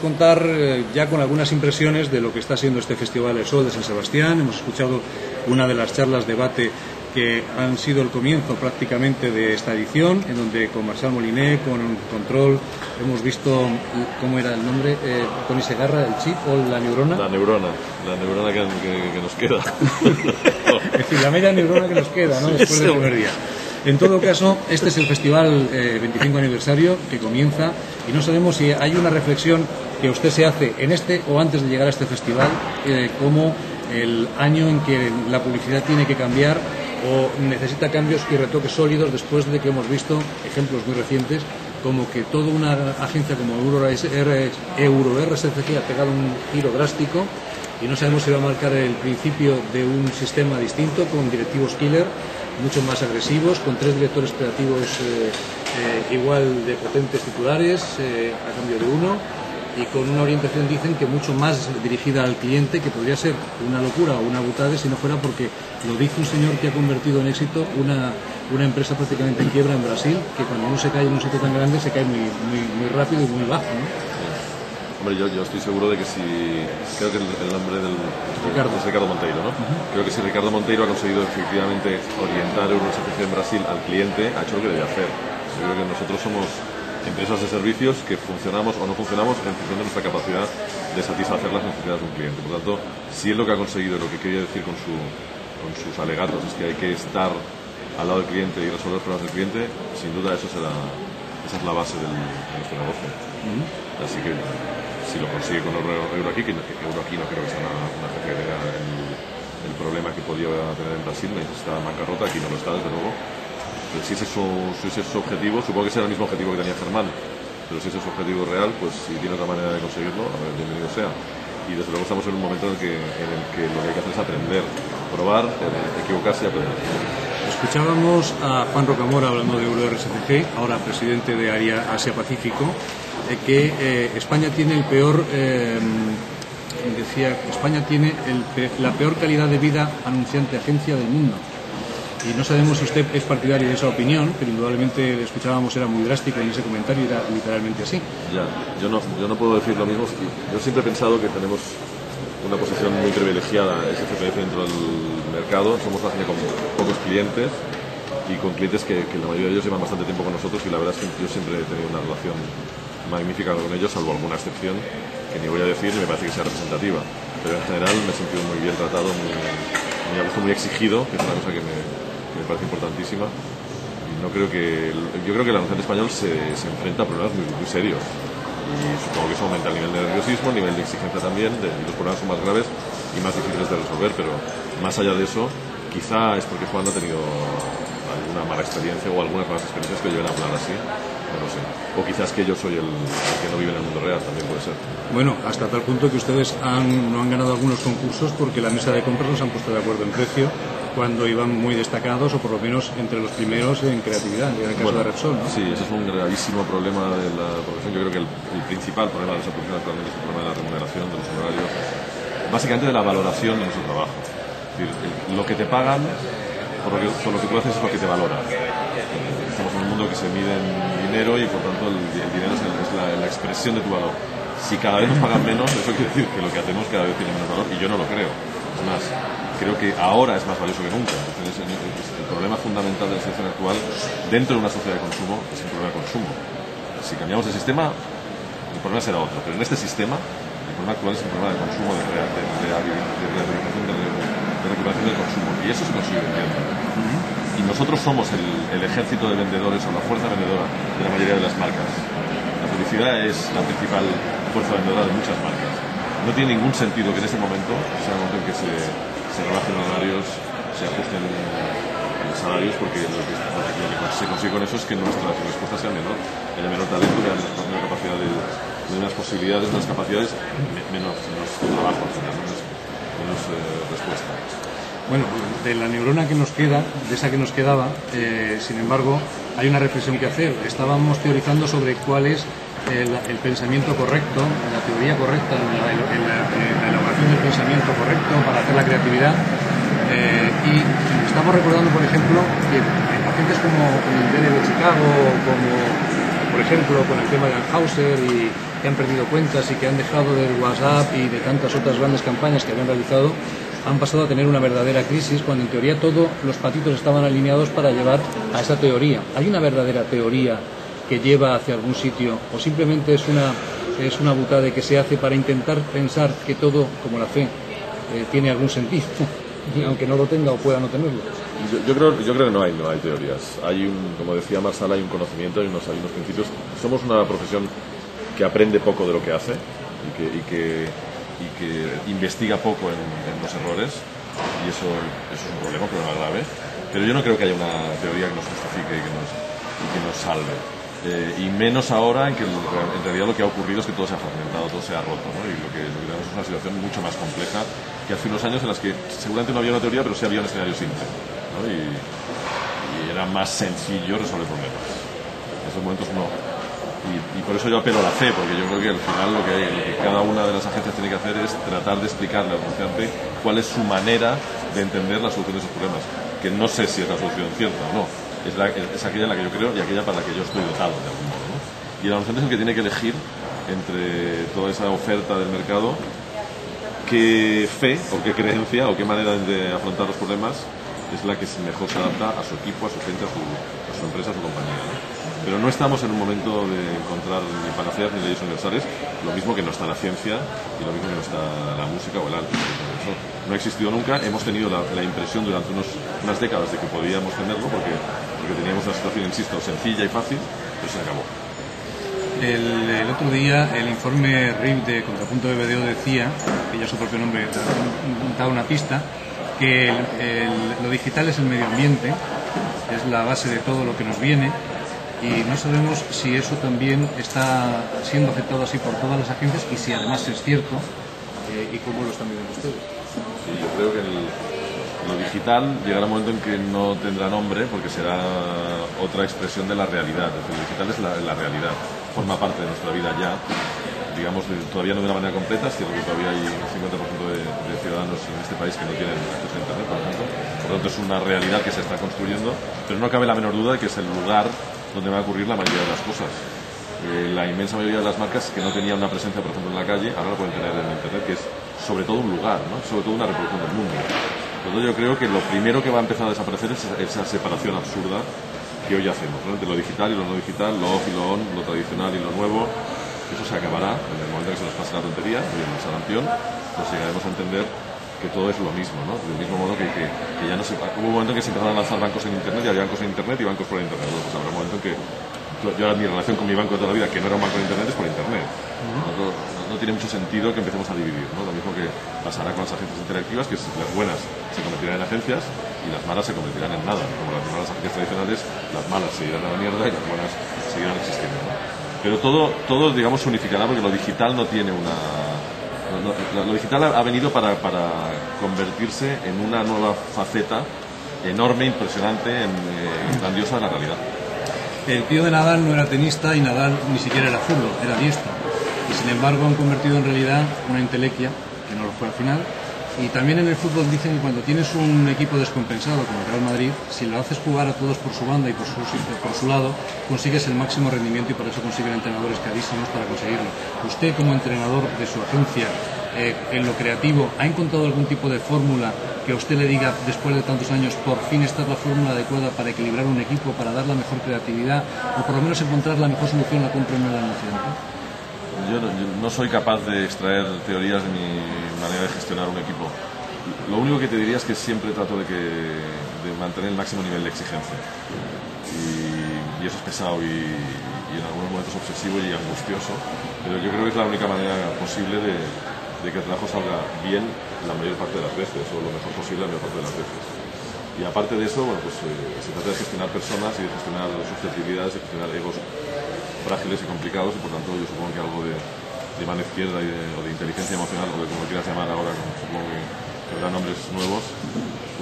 Contar ya con algunas impresiones de lo que está siendo este Festival El Sol de San Sebastián. Hemos escuchado una de las charlas debate que han sido el comienzo prácticamente de esta edición, en donde con Marçal Moliné, con Control, hemos visto, ¿cómo era el nombre? Toni Segarra, el chip o la neurona. La neurona que nos queda. Es decir, la media neurona que nos queda, ¿no? Después del primer día. En todo caso, este es el festival 25 aniversario que comienza y no sabemos si hay una reflexión que usted se hace en este o antes de llegar a este festival, como el año en que la publicidad tiene que cambiar o necesita cambios y retoques sólidos después de que hemos visto ejemplos muy recientes como que toda una agencia como EuroRSCG ha pegado un giro drástico y no sabemos si va a marcar el principio de un sistema distinto con directivos killer mucho más agresivos, con 3 directores creativos igual de potentes titulares a cambio de uno y con una orientación, dicen, que mucho más dirigida al cliente, que podría ser una locura o una butada si no fuera porque lo dice un señor que ha convertido en éxito una empresa prácticamente en quiebra en Brasil, que cuando uno se cae en un sitio tan grande se cae muy rápido y muy bajo, ¿no? Hombre, yo estoy seguro de que si... Creo que el nombre es Ricardo Monteiro, ¿no? Creo que si Ricardo Monteiro ha conseguido efectivamente orientar EuroRSCG en Brasil al cliente, ha hecho lo que debe hacer. Yo creo que nosotros somos empresas de servicios que funcionamos o no funcionamos en función de nuestra capacidad de satisfacer las necesidades de un cliente. Por lo tanto, si es lo que ha conseguido, lo que quería decir con sus alegatos es que hay que estar al lado del cliente y resolver los problemas del cliente, sin duda esa es la base de nuestro negocio. Así que si lo consigue con Euroaqui, que Euroaqui no creo que sea una agencia que tenga el problema que podía tener en Brasil, necesita bancarrota, aquí no lo está, desde luego. Pero si ese es su objetivo, supongo que será el mismo objetivo que tenía Germán, pero si ese es su objetivo real, pues si tiene otra manera de conseguirlo, a ver, bienvenido sea. Y desde luego estamos en un momento en el que lo que hay que hacer es aprender, probar, equivocarse y aprender. Escuchábamos a Juan Rocamora hablando de EuroRSCG, ahora presidente de Área Asia-Pacífico, que España tiene el peor... decía que España tiene la peor calidad de vida anunciante agencia del mundo. Y no sabemos si usted es partidario de esa opinión, pero indudablemente le escuchábamos, era muy drástico en ese comentario y era literalmente así. Ya, yo no puedo decir lo mismo. Yo siempre he pensado que tenemos una posición muy privilegiada SCPF dentro del mercado. Somos una agencia con pocos clientes y con clientes que la mayoría de ellos llevan bastante tiempo con nosotros y la verdad es que yo siempre he tenido una relación magnífica con ellos, salvo alguna excepción que ni voy a decir y me parece que sea representativa. Pero en general me he sentido muy bien tratado, muy exigido, que es una cosa que me parece importantísima. Y yo creo que el anunciante español se enfrenta a problemas muy serios. Y supongo que eso aumenta el nivel de nerviosismo, el nivel de exigencia también, los problemas son más graves y más difíciles de resolver, pero más allá de eso, quizá es porque Juan ha tenido alguna mala experiencia o algunas malas experiencias que lleven a hablar así, no lo sé. O quizás que yo soy el que no vive en el mundo real, también puede ser. Bueno, hasta tal punto que ustedes no han ganado algunos concursos porque la mesa de compras nos han puesto de acuerdo en precio cuando iban muy destacados o por lo menos entre los primeros en creatividad, en el caso de Repsol, ¿no? Sí, ese es un gravísimo problema de la profesión. Yo creo que el principal problema de esa profesión actualmente es el problema de la remuneración, de los horarios, básicamente de la valoración de nuestro trabajo. Es decir, lo que te pagan por lo que tú haces es lo que te valora. Estamos en un mundo que se mide en dinero y por tanto el dinero es la expresión de tu valor. Si cada vez nos pagan menos, eso quiere decir que lo que hacemos cada vez tiene menos valor y yo no lo creo. Es más, creo que ahora es más valioso que nunca. Entonces, el problema fundamental de la situación actual dentro de una sociedad de consumo es el problema de consumo. Si cambiamos el sistema, el problema será otro. Pero en este sistema, el problema actual es el problema de consumo, de recuperación del consumo. Y eso se consigue vendiendo. Y nosotros somos el ejército de vendedores o la fuerza vendedora de la mayoría de las marcas. La publicidad es la principal fuerza vendedora de muchas marcas. No tiene ningún sentido que en este momento sea el momento en que se rebajen horarios, se ajusten los salarios, porque lo que se consigue con eso es que nuestra respuesta sea menor, haya menor talento, haya menor capacidad de unas posibilidades, unas capacidades, menos trabajo, menos respuesta. Bueno, de la neurona que nos queda, de esa que nos quedaba, sin embargo, hay una reflexión que hacer. Estábamos teorizando sobre cuál es el pensamiento correcto, la teoría correcta, la elaboración del pensamiento correcto para hacer la creatividad. Y estamos recordando, por ejemplo, que agentes como el DN de Chicago, como por por ejemplo, con el tema de Anheuser y que han perdido cuentas y que han dejado del WhatsApp y de tantas otras grandes campañas que habían realizado, han pasado a tener una verdadera crisis cuando en teoría todos los patitos estaban alineados para llevar a esa teoría. ¿Hay una verdadera teoría que lleva hacia algún sitio o simplemente es una butada que se hace para intentar pensar que todo, como la fe, tiene algún sentido, aunque no lo tenga o pueda no tenerlo? Yo creo que no hay teorías. Como decía Marsala, hay un conocimiento, hay unos principios. Somos una profesión que aprende poco de lo que hace y que investiga poco en los errores, y eso es un problema grave. Pero yo no creo que haya una teoría que nos justifique y que nos salve. Y menos ahora en que en realidad lo que ha ocurrido es que todo se ha fragmentado, todo se ha roto, ¿no? Y lo que tenemos es una situación mucho más compleja que hace unos años en las que seguramente no había una teoría, pero sí había un escenario simple, ¿no? Y era más sencillo resolver problemas. En estos momentos no. Y por eso yo apelo a la fe, porque yo creo que al final lo que cada una de las agencias tiene que hacer es tratar de explicarle al anunciante cuál es su manera de entender la solución de esos problemas, que no sé si es la solución cierta o no, es aquella en la que yo creo y aquella para la que yo estoy dotado de algún modo, ¿no? Y el anunciante es el que tiene que elegir entre toda esa oferta del mercado qué fe o qué creencia o qué manera de afrontar los problemas es la que mejor se adapta a su equipo, a su gente, a su empresa, a su compañía, ¿no? Pero no estamos en un momento de encontrar ni panaceas ni leyes universales, lo mismo que no está la ciencia y lo mismo que no está la música o el arte. Eso no ha existido nunca. Hemos tenido la impresión durante unas décadas de que podíamos tenerlo porque teníamos una situación, insisto, sencilla y fácil, pero se acabó. El otro día el informe RIB de Contrapunto de BDO decía, que ya su propio nombre da una pista, que lo digital es el medio ambiente, es la base de todo lo que nos viene, y no sabemos si eso también está siendo aceptado así por todas las agencias y si además es cierto, y cómo lo están viendo ustedes. Sí, yo creo que lo digital llegará un momento en que no tendrá nombre porque será otra expresión de la realidad. Es decir, lo digital es la realidad, forma parte de nuestra vida ya, digamos, todavía no de una manera completa. Es cierto que todavía hay un 50% de ciudadanos en este país que no tienen acceso a Internet, por ejemplo. Por lo tanto, es una realidad que se está construyendo, pero no cabe la menor duda de que es el lugar donde va a ocurrir la mayoría de las cosas. La inmensa mayoría de las marcas que no tenían una presencia, por ejemplo, en la calle, ahora lo pueden tener en Internet, que es sobre todo un lugar, ¿no? Sobre todo una reproducción del mundo. Por lo tanto, yo creo que lo primero que va a empezar a desaparecer es esa separación absurda que hoy hacemos, ¿no? Entre lo digital y lo no digital, lo off y lo on, lo tradicional y lo nuevo. Eso se acabará en el momento en que se nos pase la tontería y el sarampión, pues llegaremos a entender que todo es lo mismo, ¿no? Del mismo modo que ya no se... Hubo un momento en que se empezaron a lanzar bancos en Internet y había bancos en Internet y bancos fuera de Internet. Bueno, pues habrá un momento en que yo ahora mi relación con mi banco de toda la vida, que no era un banco de Internet, es por Internet. No tiene mucho sentido que empecemos a dividir, ¿no? Lo mismo que pasará con las agencias interactivas, que las buenas se convertirán en agencias y las malas se convertirán en nada. Como las malas agencias tradicionales, las malas se irán a la mierda y las buenas seguirán existiendo, ¿no? Pero todo, digamos, se unificará porque lo digital no tiene una... Lo digital ha venido para convertirse en una nueva faceta enorme, impresionante, grandiosa de la realidad. El tío de Nadal no era tenista y Nadal ni siquiera era zurdo, era diestro. Y sin embargo han convertido en realidad una entelequia, que no lo fue al final. Y también en el fútbol dicen que cuando tienes un equipo descompensado como el Real Madrid, si lo haces jugar a todos por su banda y por su lado, consigues el máximo rendimiento y por eso consiguen entrenadores carísimos para conseguirlo. Usted, como entrenador de su agencia, en lo creativo, ¿ha encontrado algún tipo de fórmula que a usted le diga, después de tantos años, por fin esta es la fórmula adecuada para equilibrar un equipo, para dar la mejor creatividad, o por lo menos encontrar la mejor solución a la compra en el anunciante? Yo no soy capaz de extraer teorías de mi manera de gestionar un equipo. Lo único que te diría es que siempre trato de mantener el máximo nivel de exigencia. Y eso es pesado y en algunos momentos obsesivo y angustioso, pero yo creo que es la única manera posible de que el trabajo salga bien la mayor parte de las veces, o lo mejor posible la mayor parte de las veces. Y aparte de eso, bueno, pues se trata de gestionar personas y de gestionar susceptibilidades, de gestionar egos frágiles y complicados, y por tanto yo supongo que algo de mano izquierda o de inteligencia emocional, o de como quieras llamar ahora, supongo que habrá nombres nuevos,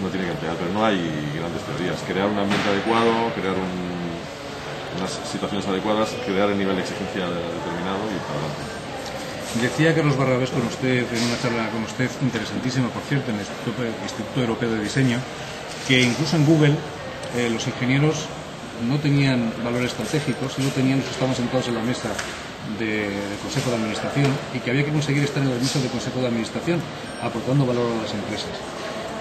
uno tiene que emplear, pero no hay grandes teorías. Crear un ambiente adecuado, crear unas situaciones adecuadas, crear el nivel de exigencia determinado y para adelante. Decía Carlos Barrabés con usted, en una charla con usted, interesantísima por cierto, en el Instituto Europeo de Diseño, que incluso en Google los ingenieros no tenían valor estratégico, sino tenían los que estaban sentados en la mesa del Consejo de Administración y que había que conseguir estar en las mesas del Consejo de Administración aportando valor a las empresas.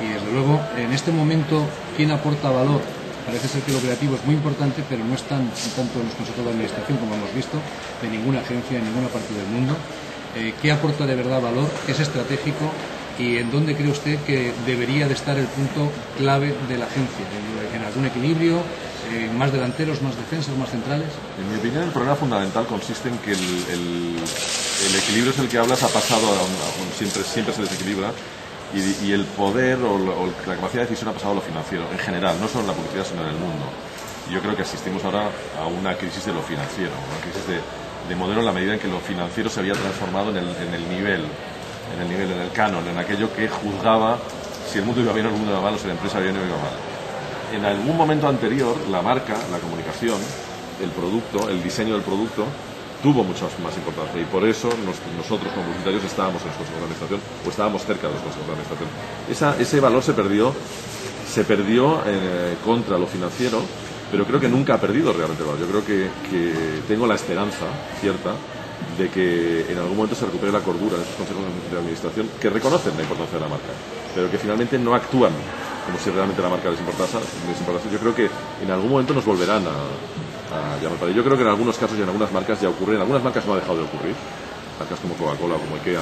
Y desde luego, en este momento, ¿quién aporta valor? Parece ser que lo creativo es muy importante, pero no están tanto en los consejos de administración, como hemos visto, de ninguna agencia en ninguna parte del mundo. ¿Qué aporta de verdad valor? ¿Qué es estratégico? ¿Y en dónde cree usted que debería de estar el punto clave de la agencia? ¿En algún equilibrio? ¿Más delanteros, más defensas, más centrales? En mi opinión, el problema fundamental consiste en que el equilibrio es el que hablas, ha pasado siempre se desequilibra. Y el poder o la capacidad de decisión ha pasado a lo financiero, en general, no solo en la publicidad, sino en el mundo. Y yo creo que asistimos ahora a una crisis de lo financiero, una crisis de modelo en la medida en que lo financiero se había transformado en el nivel, en el canon, en aquello que juzgaba si el mundo iba bien o el mundo iba mal, o si la empresa iba bien o iba mal. En algún momento anterior, la marca, la comunicación, el producto, el diseño del producto, tuvo mucha más importancia y por eso nosotros como publicitarios estábamos en los consejos de administración o estábamos cerca de los consejos de administración. Ese valor se perdió contra lo financiero, pero creo que nunca ha perdido realmente valor. Yo creo que tengo la esperanza cierta de que en algún momento se recupere la cordura de esos consejos de administración que reconocen la importancia de la marca, pero que finalmente no actúan como si realmente la marca les importase. Yo creo que en algún momento nos volverán a llamar para ello. Yo creo que en algunos casos y en algunas marcas ya ocurre, en algunas marcas no ha dejado de ocurrir. Marcas como Coca-Cola o como IKEA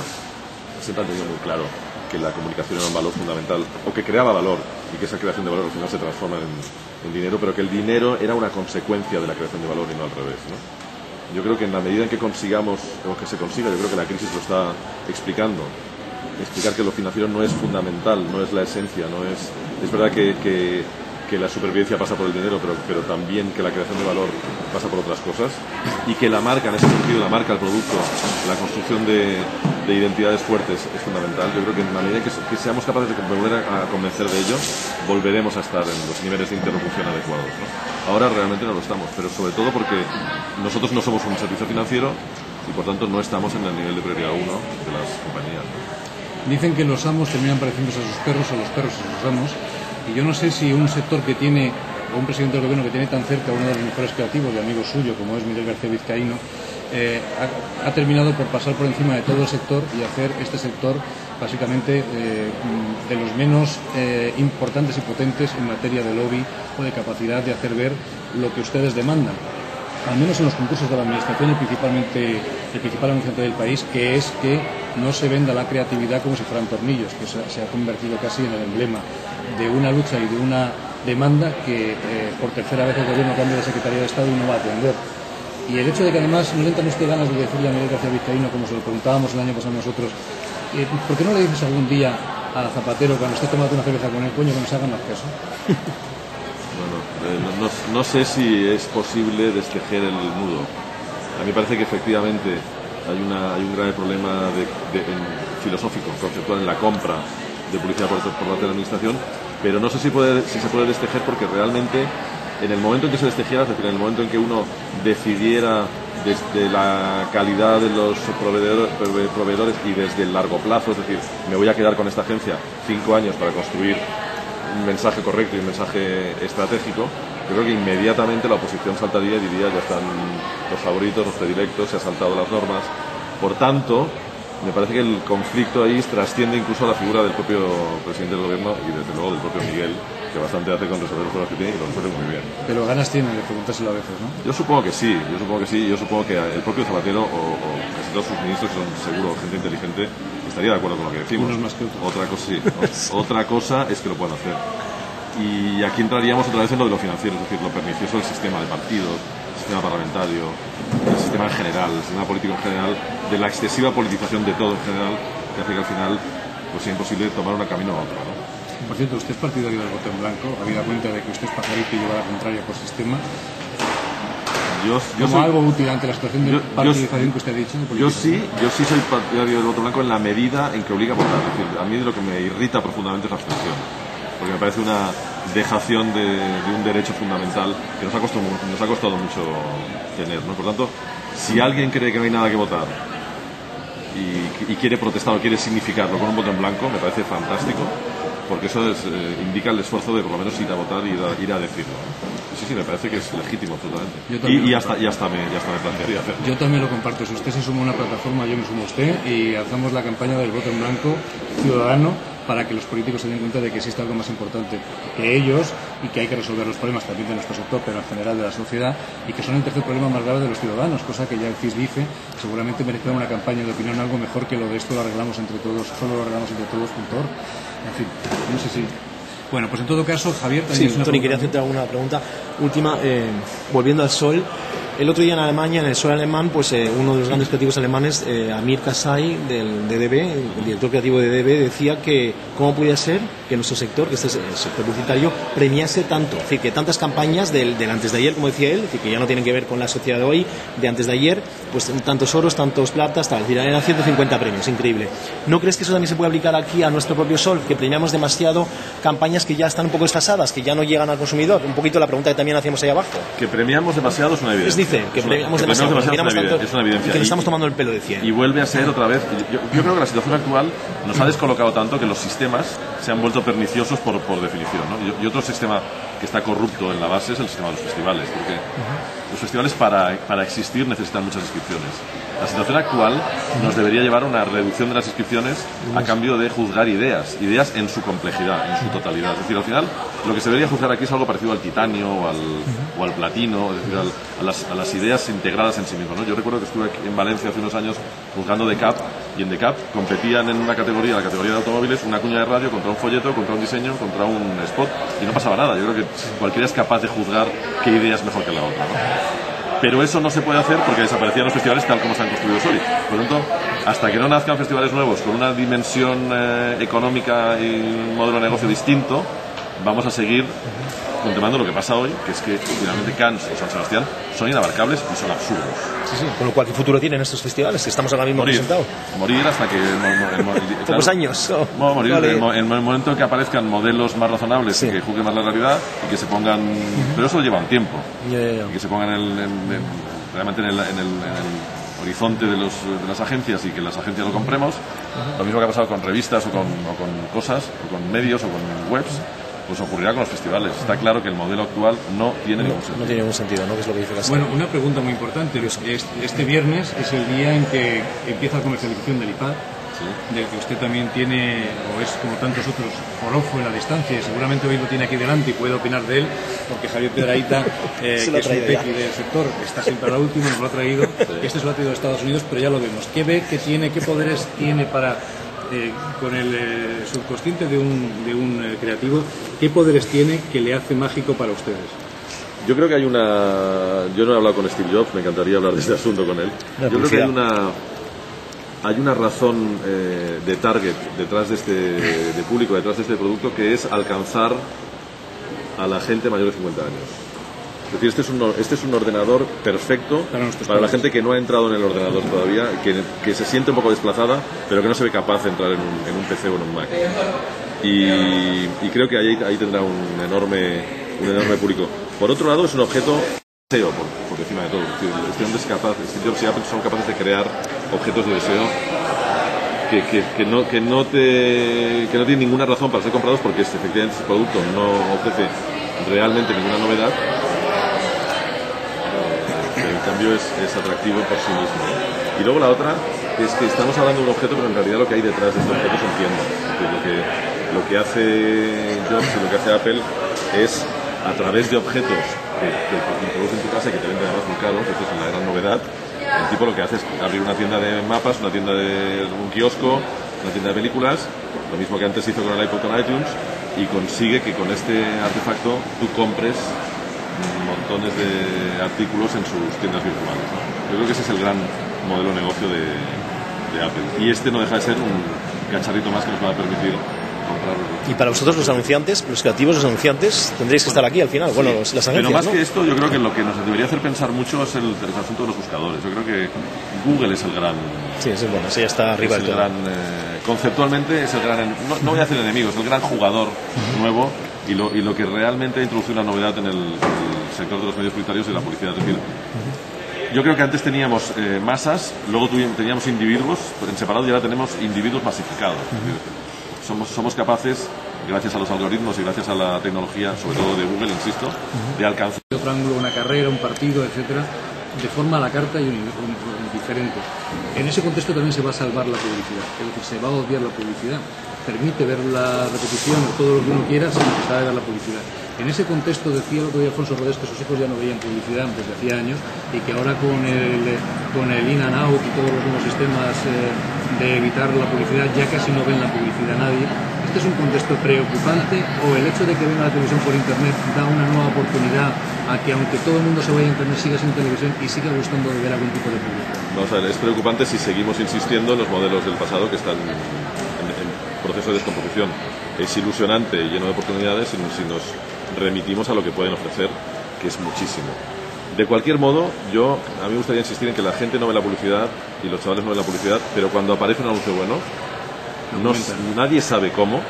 siempre han tenido muy claro que la comunicación era un valor fundamental, o que creaba valor, y que esa creación de valor al final se transforma en dinero, pero que el dinero era una consecuencia de la creación de valor y no al revés, ¿no? Yo creo que en la medida en que consigamos, o que se consiga, yo creo que la crisis lo está explicando, explicar que lo financiero no es fundamental, no es la esencia, no es verdad que la supervivencia pasa por el dinero, pero también que la creación de valor pasa por otras cosas, y que la marca, en ese sentido, la marca, el producto, la construcción de identidades fuertes es fundamental. Yo creo que en la medida que seamos capaces de volver a convencer de ello, volveremos a estar en los niveles de interlocución adecuados, ¿no? Ahora realmente no lo estamos, pero sobre todo porque nosotros no somos un servicio financiero y por tanto no estamos en el nivel de prioridad 1 de las compañías, ¿no? Dicen que los amos terminan pareciéndose a sus perros o los perros a sus amos. Y yo no sé si un sector que tiene, o un presidente del gobierno que tiene tan cerca a uno de los mejores creativos de amigo suyo, como es Miguel García Vizcaíno, ha terminado por pasar por encima de todo el sector y hacer este sector básicamente de los menos importantes y potentes en materia de lobby o de capacidad de hacer ver lo que ustedes demandan. Al menos en los concursos de la administración, el principal anunciante del país, que es que no se venda la creatividad como si fueran tornillos, que se ha convertido casi en el emblema de una lucha y de una demanda que por tercera vez el gobierno cambia de Secretaría de Estado y no va a atender. Y el hecho de que además no le entran usted ganas de decirle a Miguel García Vizcaíno, como se lo preguntábamos el año pasado nosotros, ¿por qué no le dices algún día a Zapatero, cuando esté tomando una cerveza con el coño, que nos hagan más caso? Bueno, no sé si es posible destejer el nudo. A mí me parece que efectivamente hay un grave problema filosófico, conceptual en la compra de publicidad por parte de la administración, pero no sé si se puede destejer, porque realmente en el momento en que se destejiera, es decir, en el momento en que uno decidiera desde la calidad de los proveedores y desde el largo plazo, es decir, me voy a quedar con esta agencia 5 años para construir un mensaje correcto y un mensaje estratégico, yo creo que inmediatamente la oposición saltaría y diría: ya están los favoritos, los predilectos, se han saltado las normas. Por tanto, me parece que el conflicto ahí trasciende incluso a la figura del propio presidente del gobierno y desde luego del propio Miguel, que bastante hace con resolver los problemas que tiene y lo resuelve muy bien. Pero ganas tiene de preguntárselo a veces, ¿no? Yo supongo que sí, yo supongo que el propio Zapatero o casi todos sus ministros, que son seguro gente inteligente, estaría de acuerdo con lo que decimos. Unos más que otros. Otra cosa sí, otra cosa es que lo puedan hacer. Y aquí entraríamos otra vez en lo de lo financiero, es decir, lo pernicioso del sistema de partidos, el sistema parlamentario, el sistema en general, el sistema político en general, de la excesiva politización de todo en general, que hace que al final pues sea imposible tomar un camino a otro, ¿no? Por cierto, usted es partidario del voto en blanco, habida cuenta de que usted es pajarito y lleva la contraria por sistema. Como algo útil ante la situación de partidización que usted ha dicho. Yo sí soy partidario del voto blanco en la medida en que obliga a votar. Es decir, a mí lo que me irrita profundamente es la abstención, porque me parece una dejación de un derecho fundamental que nos ha costado mucho tener, ¿no? Por tanto, si alguien cree que no hay nada que votar y quiere protestar o quiere significarlo con un voto en blanco, me parece fantástico. porque eso indica el esfuerzo de por lo menos ir a votar y ir a decirlo. Sí, me parece que es legítimo absolutamente. Y hasta me plantearía hacerlo. Yo también lo comparto. Si usted se suma a una plataforma, yo me sumo a usted y hacemos la campaña del voto en blanco ciudadano para que los políticos se den cuenta de que existe algo más importante que ellos y que hay que resolver los problemas también de nuestro sector, pero en general de la sociedad, y que son el tercer problema más grave de los ciudadanos, cosa que ya el CIS dice, seguramente merecerá una campaña de opinión algo mejor que lo de esto lo arreglamos entre todos, solo lo arreglamos entre todos.org. En fin, no sé si... Bueno, pues en todo caso, Javier... Sí, Tony, quería hacerte alguna pregunta última. Volviendo al Sol, el otro día en Alemania, en el Sol alemán, pues uno de los grandes creativos alemanes, Amir Karzai, del DDB, el director creativo de DDB, decía que cómo podía ser que nuestro sector, que este es el sector publicitario, premiase tanto. Es decir, que tantas campañas del antes de ayer, como decía él, es decir, que ya no tienen que ver con la sociedad de hoy, de antes de ayer, pues tantos oros, tantos platas, tal. Es decir, eran 150 premios, increíble. ¿No crees que eso también se puede aplicar aquí a nuestro propio Sol, que premiamos demasiado campañas que ya están un poco desfasadas, que ya no llegan al consumidor? Un poquito la pregunta que también hacíamos ahí abajo. Que premiamos demasiado es una evidencia. Dice que premiamos demasiado, es una evidencia. Y que nos estamos tomando el pelo de 100. Y vuelve a ser otra vez... Yo creo que la situación actual nos ha descolocado tanto que los sistemas se han vuelto perniciosos por definición, ¿no? Y otro sistema que está corrupto en la base es el sistema de los festivales, porque los festivales para existir necesitan muchas inscripciones. La situación actual nos debería llevar a una reducción de las inscripciones a cambio de juzgar ideas en su complejidad, en su totalidad. Es decir, al final lo que se debería juzgar aquí es algo parecido al titanio o al platino, es decir, a las ideas integradas en sí mismas, ¿no? Yo recuerdo que estuve aquí en Valencia hace unos años juzgando DECAP, y en DECAP competían en una categoría, la categoría de automóviles, una cuña de radio contra un folleto, contra un diseño, contra un spot, y no pasaba nada. Yo creo que cualquiera es capaz de juzgar qué idea es mejor que la otra, ¿no? Pero eso no se puede hacer porque desaparecían los festivales tal como están construidos hoy. Por lo tanto, hasta que no nazcan festivales nuevos con una dimensión económica y un modelo de negocio distinto, vamos a seguir contemplando lo que pasa hoy, que es que finalmente Cannes o San Sebastián son inabarcables y son absurdos. Sí, sí. Con lo cual, ¿qué futuro tienen estos festivales que estamos ahora mismo presentados? Morir hasta que... Pocos años. Morir vale. En el momento en que aparezcan modelos más razonables y que juzguen más la realidad y que se pongan... Pero eso lleva un tiempo. Y que se pongan realmente en el horizonte de las agencias y que las agencias lo compremos. Lo mismo que ha pasado con revistas o con cosas, o con medios o con webs, pues ocurrirá con los festivales. Está claro que el modelo actual no tiene ningún sentido. No tiene ningún sentido, ¿no? Que es lo que dice Casas. Bueno, una pregunta muy importante. Este viernes es el día en que empieza la comercialización del iPad, sí, del que usted también tiene, o es como tantos otros, forofo en la distancia. Seguramente hoy lo tiene aquí delante y puede opinar de él, porque Javier Piedrahíta, que es un tequi del sector, está siempre a la última, nos lo ha traído. Este se lo ha traído de Estados Unidos, pero ya lo vemos. ¿Qué ve, qué tiene, qué poderes tiene para... con el subconsciente de un creativo, ¿qué poderes tiene que le hace mágico para ustedes? Yo creo que hay una... Yo no he hablado con Steve Jobs, me encantaría hablar de este asunto con él. Yo creo que hay una razón de target detrás de público, detrás de este producto, que es alcanzar a la gente mayor de 50 años. Es decir, este es un ordenador perfecto para la gente que no ha entrado en el ordenador todavía, que se siente un poco desplazada, pero que no se ve capaz de entrar en un PC o en un Mac. Y creo que ahí tendrá un enorme público. Por otro lado, es un objeto deseo, por encima de todo. Este hombre es capaz, Steve Jobs y Apple son capaces de crear objetos de deseo que no tienen ninguna razón para ser comprados, porque efectivamente este producto no ofrece realmente ninguna novedad. En cambio es atractivo por sí mismo. Y luego la otra es que estamos hablando de un objeto, pero en realidad lo que hay detrás de este objeto son tiendas. Lo que hace Jobs y lo que hace Apple es, a través de objetos que introducen en tu casa y que te venden además muy caros, esto es la gran novedad, el tipo lo que hace es abrir una tienda de mapas, una tienda de un kiosco, una tienda de películas, lo mismo que antes hizo con el iPod con iTunes, y consigue que con este artefacto tú compres montones de artículos en sus tiendas virtuales, ¿no? Yo creo que ese es el gran modelo de negocio de Apple, y este no deja de ser un cacharrito más que nos va a permitir comprar. Y para vosotros los anunciantes, los creativos, los anunciantes, tendréis que estar aquí al final. Bueno, las agencias, pero más, ¿no?, que esto, yo creo que lo que nos debería hacer pensar mucho es el asunto de los buscadores. Yo creo que Google es el gran... Sí, es bueno, sí, ya está arriba del todo. Conceptualmente es el gran... No voy a decir enemigo, es el gran jugador nuevo, y lo que realmente ha introducido una novedad en el sector de los medios publicitarios y la publicidad. Es decir, yo creo que antes teníamos masas, luego teníamos individuos en separado, y ahora tenemos individuos masificados. somos capaces, gracias a los algoritmos y gracias a la tecnología, sobre todo de Google, insisto, de alcanzar otro ángulo, una carrera, un partido, etcétera, de forma a la carta y diferente. En ese contexto también se va a salvar la publicidad, es decir, se va a obviar la publicidad. Permite ver la repetición o todo lo que uno quiera sin necesidad de ver la publicidad. En ese contexto decía el otro día Alfonso Rodés que sus hijos ya no veían publicidad desde hacía años y que ahora con el in and out y todos los nuevos sistemas de evitar la publicidad ya casi no ven la publicidad nadie. ¿Este es un contexto preocupante o el hecho de que venga la televisión por internet da una nueva oportunidad a que aunque todo el mundo se vaya a internet siga sin televisión y siga gustando de ver algún tipo de publicidad? Vamos a ver, es preocupante si seguimos insistiendo en los modelos del pasado que están proceso de descomposición. Es ilusionante y lleno de oportunidades si nos remitimos a lo que pueden ofrecer, que es muchísimo. De cualquier modo, a mí me gustaría insistir en que la gente no ve la publicidad y los chavales no ven la publicidad, pero cuando aparece un anuncio bueno, nadie sabe cómo,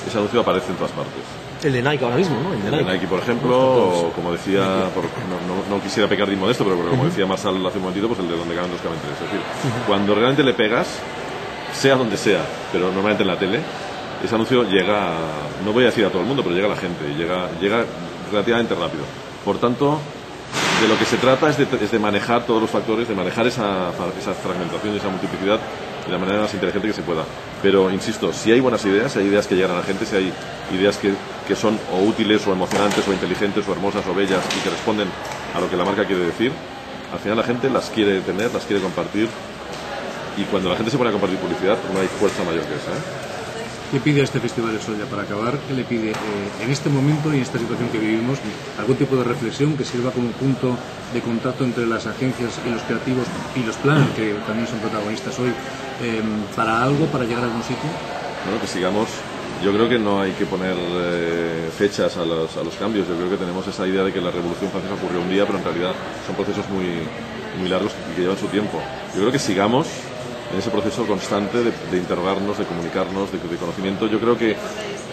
ese anuncio aparece en todas partes. El de Nike ahora mismo, ¿no? El de Nike, por ejemplo, o como decía, no quisiera pecar de inmodesto, pero como decía Marsal hace un momentito, pues el de donde caben los caben tres. Es decir, cuando realmente le pegas, sea donde sea, pero normalmente en la tele, ese anuncio llega, no voy a decir a todo el mundo, pero llega a la gente, y llega relativamente rápido. Por tanto, de lo que se trata es de manejar todos los factores, de manejar esa fragmentación y esa multiplicidad de la manera más inteligente que se pueda. Pero, insisto, si hay buenas ideas, si hay ideas que llegan a la gente, si hay ideas que son o útiles, o emocionantes, o inteligentes, o hermosas, o bellas, y que responden a lo que la marca quiere decir, al final la gente las quiere tener, las quiere compartir. Y cuando la gente se pone a compartir publicidad, no hay fuerza mayor que esa. ¿Qué pide a este Festival del Sol, ya para acabar? ¿Qué le pide en este momento y en esta situación que vivimos? ¿Algún tipo de reflexión que sirva como punto de contacto entre las agencias y los creativos y los planes, que también son protagonistas hoy, para algo, para llegar a algún sitio? Bueno, que sigamos. Yo creo que no hay que poner fechas a los cambios. Yo creo que tenemos esa idea de que la Revolución Francesa ocurrió un día, pero en realidad son procesos muy largos y que llevan su tiempo. Yo creo que sigamos en ese proceso constante de interrogarnos, de comunicarnos, de conocimiento. Yo creo que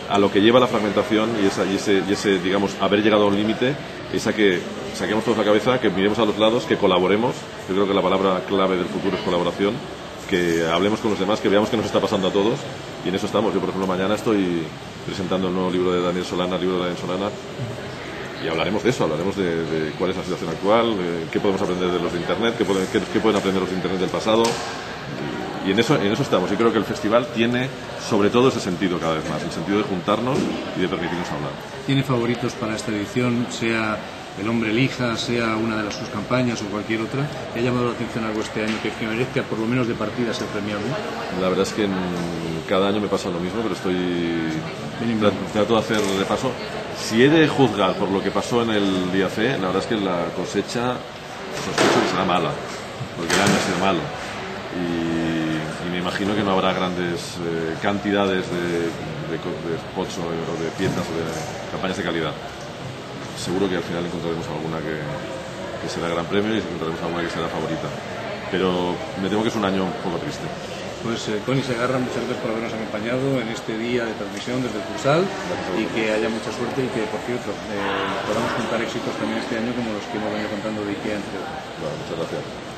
a lo que lleva la fragmentación y ese digamos, haber llegado a un límite, es a que saquemos todos la cabeza, que miremos a los lados, que colaboremos. Yo creo que la palabra clave del futuro es colaboración, que hablemos con los demás, que veamos qué nos está pasando a todos, y en eso estamos. Yo, por ejemplo, mañana estoy presentando el nuevo libro de Daniel Solana, y hablaremos de eso, hablaremos de cuál es la situación actual, qué podemos aprender de los de Internet, qué pueden aprender los de Internet del pasado. Y en eso estamos. Y creo que el festival tiene sobre todo ese sentido cada vez más, el sentido de juntarnos y de permitirnos hablar. ¿Tiene favoritos para esta edición, sea El hombre elija, sea una de sus campañas o cualquier otra? ¿Le ha llamado la atención algo este año que merezca por lo menos de partida ser premiado? La verdad es que cada año me pasa lo mismo, pero trato de hacer repaso. Si he de juzgar por lo que pasó en el día C, la verdad es que la cosecha sospecho que será mala, porque el año ha sido malo. Y me imagino que no habrá grandes cantidades de spots o de piezas o de campañas de calidad. Seguro que al final encontraremos alguna que será gran premio y encontraremos alguna que será favorita. Pero me temo que es un año un poco triste. Pues Toni Segarra, muchas gracias por habernos acompañado en este día de transmisión desde el Cursal y que haya mucha suerte y que, por cierto, podamos contar éxitos también este año como los que hemos venido contando de IKEA, entre otros. Bueno, muchas gracias.